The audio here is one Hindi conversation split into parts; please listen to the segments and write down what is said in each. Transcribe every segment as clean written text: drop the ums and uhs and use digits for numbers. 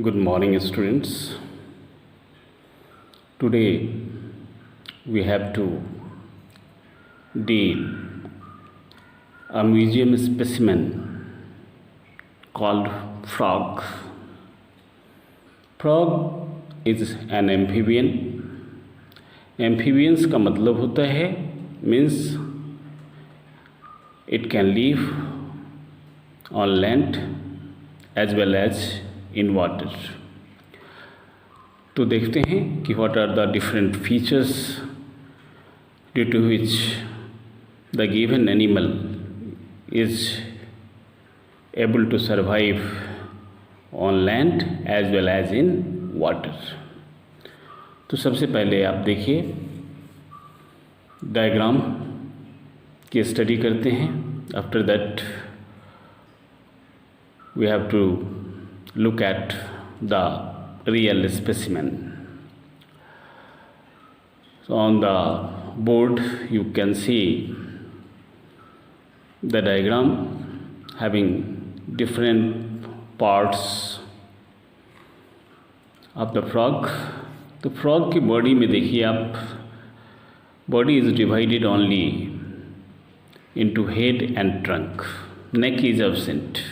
Good morning, students. Today we have to deal a museum specimen called frog. Frog is an amphibian. Amphibians का मतलब होता है means it can live on land as well as in water. तो देखते हैं कि what are the different features due to which the given animal is able to survive on land as well as in water. तो सबसे पहले आप देखिए डायग्राम की स्टडी करते हैं. After that we have to look at the real specimen. So on the board you can see the diagram having different parts of the frog. तो frog की body में देखिए आप, body is divided only into head and trunk. Neck is absent.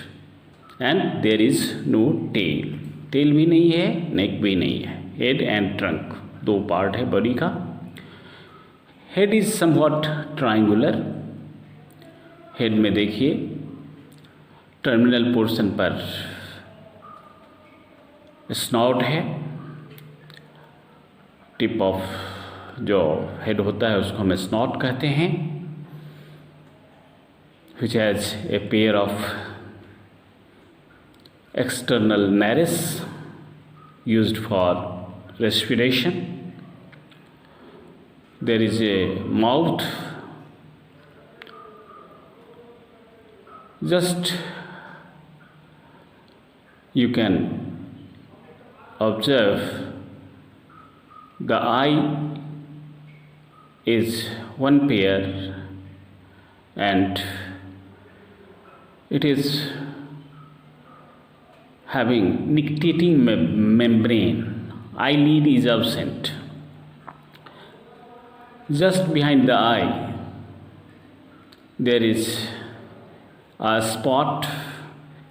And there is no tail. Tail भी नहीं है, नेक भी नहीं है. हेड एंड ट्रंक दो पार्ट है बॉडी का. Head is somewhat triangular. Head में देखिए टर्मिनल पोर्शन पर स्नॉट है. टिप ऑफ जो हेड होता है उसको हम स्नॉट कहते हैं. Which has a pair of external nares used for respiration. There is a mouth. Just you can observe the eye is one pair and it is having nictitating membrane. Eyelid is absent. Just behind the eye there is a spot,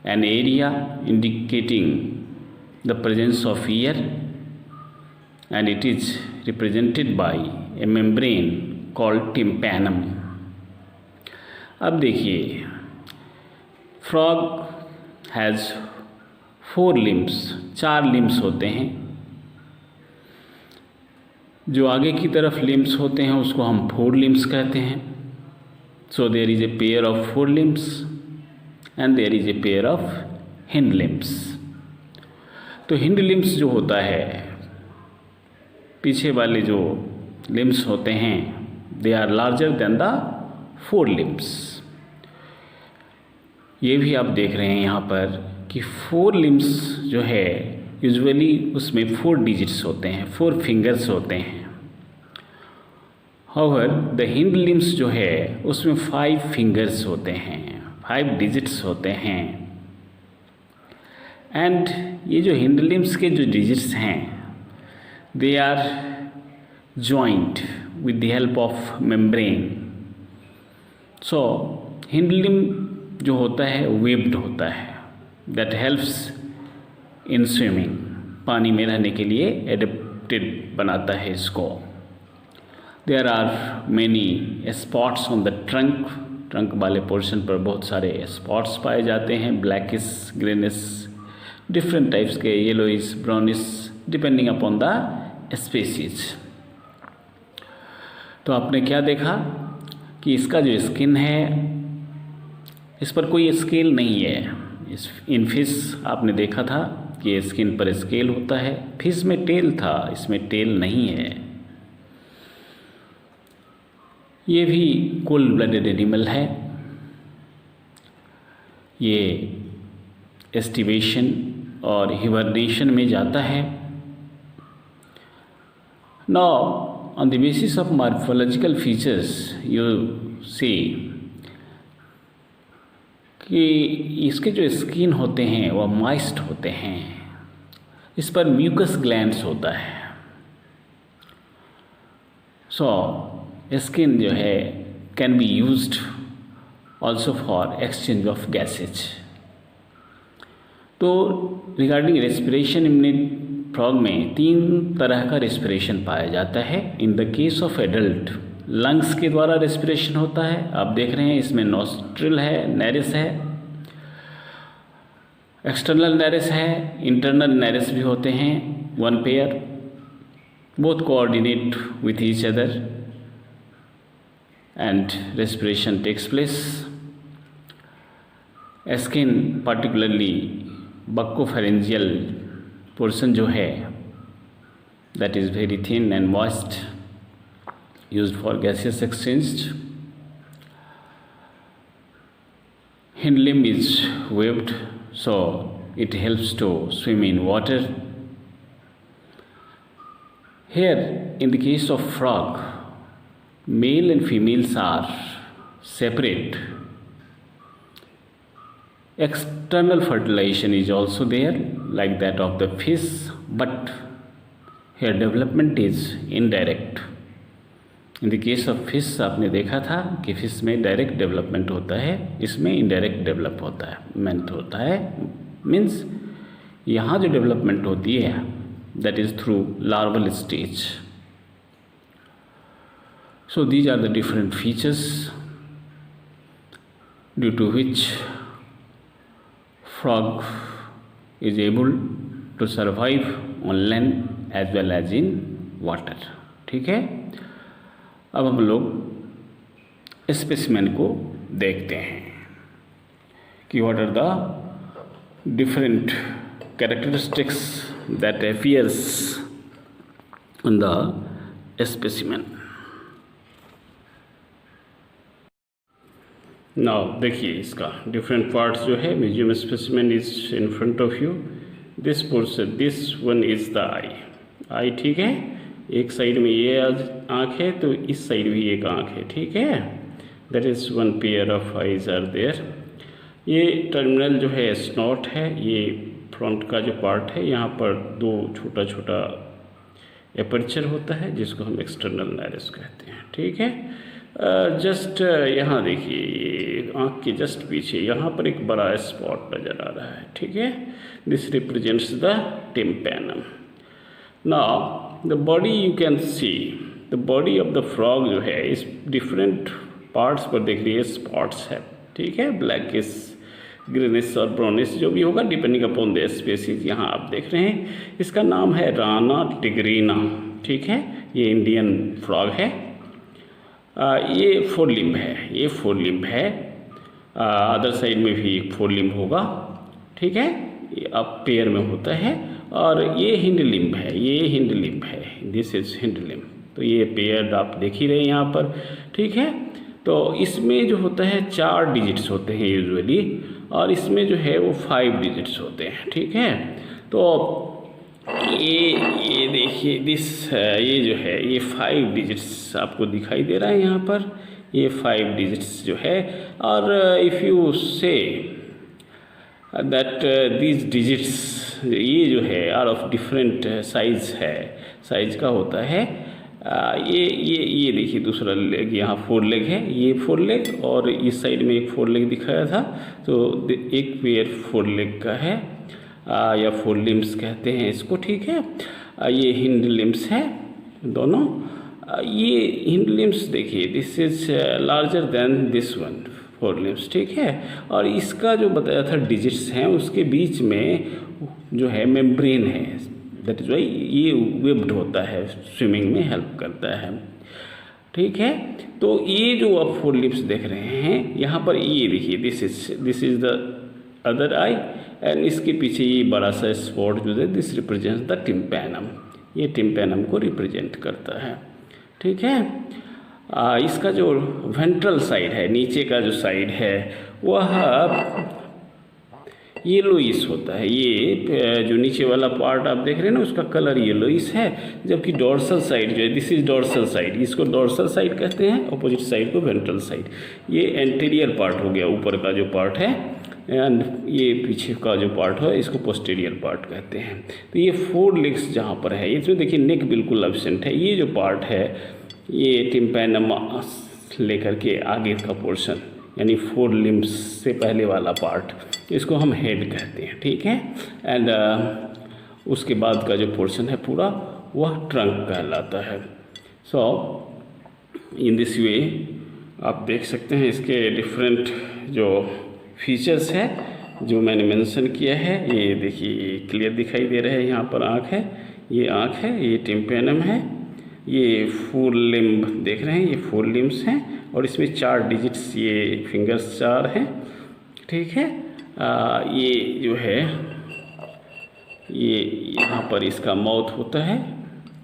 an area indicating the presence of ear, and it is represented by a membrane called tympanum. अब देखिए frog has 4 limbs, 4 limbs होते हैं. जो आगे की तरफ limbs होते हैं उसको हम 4 limbs कहते हैं. So there is a pair of 4 limbs and there is a pair of hind limbs. तो hind limbs जो होता है, पीछे वाले जो limbs होते हैं, they are larger than the 4 limbs. ये भी आप देख रहे हैं यहाँ पर कि 4 limbs जो है यूजुअली उसमें 4 digits होते हैं, 4 fingers होते हैं. However, the hind limbs जो है उसमें 5 fingers होते हैं, 5 digits होते हैं. एंड ये जो hind limbs के जो digits हैं they are joined with the help of membrane. So hind limb जो होता है webbed होता है. That helps in swimming. पानी में रहने के लिए adapted बनाता है इसको. There are many spots on the trunk. Trunk वाले पोर्शन पर बहुत सारे स्पॉट्स पाए जाते हैं. ब्लैकिश, ग्रीनिश, डिफरेंट टाइप्स के, yellowish, brownish, depending upon the species. तो आपने क्या देखा कि इसका जो स्किन है इस पर कोई स्केल नहीं है. इन फिश आपने देखा था कि स्किन पर स्केल होता है. फिश में टेल था, इसमें टेल नहीं है. ये भी कोल्ड ब्लडेड एनिमल है. ये एस्टिवेशन और हिबरनेशन में जाता है. Now on the basis of morphological features you see कि इसके जो स्किन होते हैं वह मॉइस्ट होते हैं. इस पर म्यूकस ग्लैंड्स होता है। सो स्किन जो है can be used also for exchange of gases. तो रिगार्डिंग रेस्पिरेशन इन फ्रॉग में 3 तरह का रेस्पिरेशन पाया जाता है। In the case of adult lungs के द्वारा रेस्पिरेशन होता है। आप देख रहे हैं इसमें नॉस्ट्रिल है, नैरिस है, एक्सटर्नल नैरिस है, इंटरनल नैरिस भी होते हैं, 1 pair, both coordinate with each other and respiration takes place. Skin particularly buccopharyngeal portion जो है that is very thin and moist, used for gaseous exchange. Hind limb is webbed, so it helps to swim in water. Here in the case of frog, male and females are separate. External fertilization is also there like that of the fish, but here development is indirect. In the case of fish आपने देखा था कि फिश में डायरेक्ट डेवलपमेंट होता है, इसमें इनडायरेक्ट डेवलप होता है, मेंट होता है। मीन्स यहाँ जो डेवलपमेंट होती है that is through larval stage. So these are the different features due to which frog is able to survive on land as well as in water. ठीक है, अब हम लोग स्पेसिमेन को देखते हैं कि what are the different characteristics that appears in the specimen. Now देखिए इसका डिफरेंट पार्ट्स जो है, museum specimen is in front of you. This portion, this one is the eye. ठीक है, एक साइड में ये आँख है तो इस साइड भी एक आँख है। ठीक है, that is 1 pair of eyes are there. ये टर्मिनल जो है स्नॉट है, ये फ्रंट का जो पार्ट है, यहाँ पर 2 छोटा छोटा एपर्चर होता है जिसको हम एक्सटर्नल नाइरस कहते हैं। ठीक है, जस्ट यहाँ देखिए, ये आँख के जस्ट पीछे यहाँ पर एक बड़ा स्पॉट नज़र आ रहा है। ठीक है, this represents the tympanum. Now the body you can see, the body of the frog जो है इस different parts पर देख लीजिए spots है। ठीक है, blackish, greenish और brownish जो भी होगा depending upon the species। यहाँ आप देख रहे हैं इसका नाम है राना टिग्रीना। ठीक है, ये इंडियन फ्रॉग है। ये 4 लिम्ब है, ये 4 लिम्ब है। अदर साइड में भी 4 लिम्ब होगा। ठीक है, ये अब पेयर में होता है। और ये हिंड लिम्ब है, ये हिंड लिम्ब है, दिस इज हिंड लिम्ब। तो ये पेयर आप देख ही रहे हैं यहाँ पर। ठीक है, तो इसमें जो होता है 4 डिजिट्स होते हैं यूजुअली, और इसमें जो है वो 5 डिजिट्स होते हैं। ठीक है, तो ये देखिए ये जो है ये 5 डिजिट्स आपको दिखाई दे रहा है यहाँ पर, ये 5 डिजिट्स जो है। और if you say that these digits, ये जो है आर ऑफ डिफरेंट साइज है, साइज का होता है। ये देखिए दूसरा लेग, यहाँ 4 लेग है, ये 4 लेग, और इस साइड में एक 4 लेग दिखाया था, तो एक पेयर 4 लेग का है, या 4 लिम्स कहते हैं इसको। ठीक है, ये हिंड लिम्स है दोनों। ये हिंड लिम्स देखिए, this is larger than this one, 4 limbs. ठीक है, और इसका जो बताया था डिजिट्स हैं उसके बीच में जो है मेम्ब्रेन है, दैट इज वाई ये वेब्ड होता है, स्विमिंग में हेल्प करता है। ठीक है, तो ये जो आप 4 लिम्स देख रहे हैं यहाँ पर, ये देखिए this is the other I, and इसके पीछे ये बड़ा सा स्पॉट जो है दिस रिप्रेजेंट्स द टिम्पैनम, ये टिम्पैनम को रिप्रेजेंट करता है। ठीक है, इसका जो वेंट्रल साइड है, नीचे का जो साइड है वह येलोइश होता है। ये जो नीचे वाला पार्ट आप देख रहे हैं ना उसका कलर येलोइश है, जबकि डोर्सल साइड जो है दिस इज डोर्सल साइड, इसको डोर्सल साइड कहते हैं, अपोजिट साइड को वेंट्रल साइड। ये एंटीरियर पार्ट हो गया, ऊपर का जो पार्ट है एंड ये पीछे का जो पार्ट है इसको पोस्टीरियर पार्ट कहते हैं। तो ये 4 लेग्स जहाँ पर है, इसमें देखिए नेक बिल्कुल एब्सेंट है। ये जो पार्ट है ये टिम्पैनम लेकर के आगे का पोर्शन यानी 4 लिम्स से पहले वाला पार्ट, इसको हम हेड कहते हैं, ठीक है। एंड उसके बाद का जो पोर्शन है पूरा वह ट्रंक कहलाता है। सो इन दिस वे आप देख सकते हैं इसके डिफरेंट जो फीचर्स है जो मैंने मेंशन किया है। ये देखिए क्लियर दिखाई दे रहा है, यहाँ पर आँख है, ये आँख है, ये टिम्पैनम है, ये 4 लिम्ब देख रहे हैं, ये 4 लिम्स हैं और इसमें 4 डिजिट्स, ये फिंगर्स 4 हैं, ठीक है। ये जो है ये यहाँ पर इसका माउथ होता है,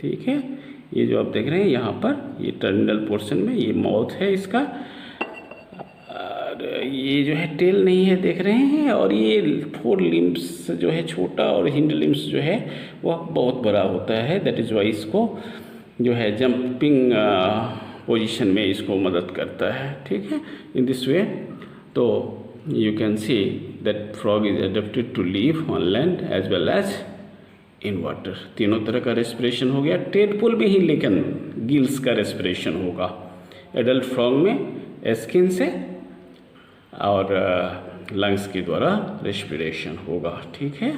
ठीक है। ये जो आप देख रहे हैं यहाँ पर ये टर्मिनल पोर्शन में ये माउथ है इसका, और ये जो है टेल नहीं है देख रहे हैं, और ये 4 लिम्स जो है छोटा और हिंड लिम्स जो है वह बहुत बड़ा होता है। दैट इज़ वाई इसको जो है जंपिंग पोजीशन में इसको मदद करता है, ठीक है। इन दिस वे तो you can see that frog is adapted to live on land as well as in water. तीनों तरह का रेस्पिरेशन हो गया। टेडपोल में ही लेकिन गिल्स का रेस्पिरेशन होगा। एडल्ट फ्रॉग में स्किन से और लंग्स के द्वारा रेस्पिरेशन होगा, ठीक है।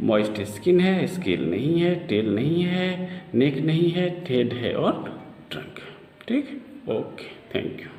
मॉइस्ट स्किन है, स्केल नहीं है, टेल नहीं है, नेक नहीं है, हेड है और ट्रंक, ठीक। Okay, thank you.